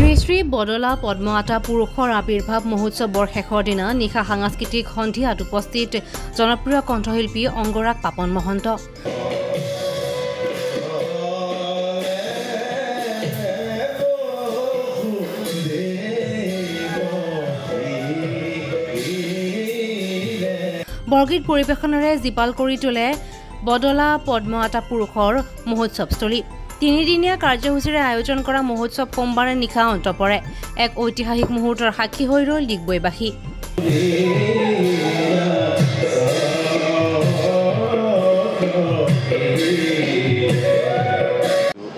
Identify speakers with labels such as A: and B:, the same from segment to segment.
A: শ্ৰী শ্ৰী বদলা পদ্মআতা পুৰুষৰ আবিৰ্ভাৱ মহোৎসৱৰ শেষৰ দিনা নিশা সাংস্কৃতিক সন্ধিয়াত উপস্থিত জনপ্ৰিয় কণ্ঠশিল্পী অংগৰাগ পাপন মহন্ত। বৰগীত পৰিৱেশনেৰে জীপাল কৰি তোলে বদলা পদ্মআতা পুৰুষৰ মহোৎসৱস্থলী। তিনিদিনীয়া কাৰ্যসূচীৰে আয়োজন কৰা মহোৎসৱ সোমবাৰে নিশা অন্ত পৰে। এক ঐতিহাসিক মুহূৰ্তৰ সাক্ষী হৈ ৰল ডিগবৈবাসী।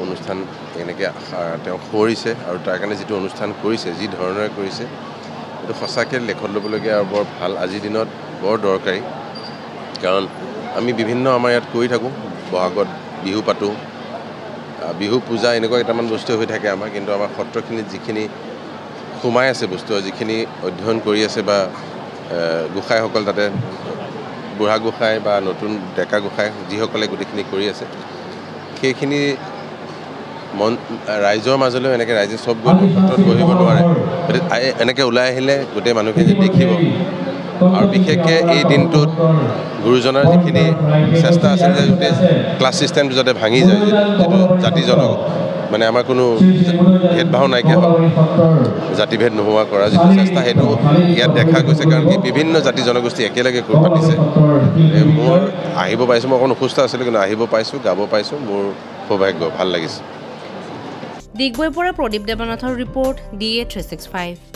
B: অনুষ্ঠান এনেকৈ তেওঁ কৰিছে আৰু তাৰ কাৰণে যিটো অনুষ্ঠান কৰিছে, যি ধৰণেৰে কৰিছে, এইটো সঁচাকৈ লেখত ল'বলগীয়া আৰু বৰ ভাল। আজিৰ দিনত বৰ দৰকাৰী, কাৰণ আমি বিভিন্ন আমাৰ ইয়াত কৰি থাকোঁ, বহাগত বিহু পাতোঁ, বিহু পূজা এনেকুৱা কেইটামান বস্তু হৈ থাকে আমাৰ, কিন্তু আমাৰ সত্ৰখিনিত যিখিনি সোমাই আছে বস্তু, যিখিনি অধ্যয়ন কৰি আছে বা গোসাঁইসকল তাতে বুঢ়া গোসাঁই বা নতুন ডেকা গোসাঁই যিসকলে গোটেইখিনি কৰি আছে, সেইখিনি ৰাইজৰ মাজলৈও এনেকৈ ৰাইজে চব সত্ৰত বহিব নোৱাৰে, গতিকে এনেকৈ ওলাই আহিলে গোটেই মানুহখিনি দেখিব। আৰু বিশেষকৈ এই দিনটোত গুৰুজনাৰ যিখিনি চেষ্টা আছিল যে গোটেই ক্লাছ ছিষ্টেমটো যাতে ভাঙি যায়, যিটো জাতিজনক মানে আমাৰ কোনো ভেদভাৱ নাইকিয়া হ'ল, জাতিভেদ নোহোৱা কৰা যিটো চেষ্টা, সেইটো ইয়াত দেখা গৈছে। কাৰণ কি বিভিন্ন জাতি জনগোষ্ঠী একেলগে পাতিছে। মোৰ আহিব পাৰিছোঁ, মই অকণ অসুস্থ আছিলোঁ, কিন্তু আহিব পাইছোঁ, গাব পাইছোঁ, মোৰ সৌভাগ্য, ভাল লাগিছে।
A: ডিগবৈৰ পৰা প্ৰদীপ দেৱনাথৰ ৰিপৰ্ট DA 365।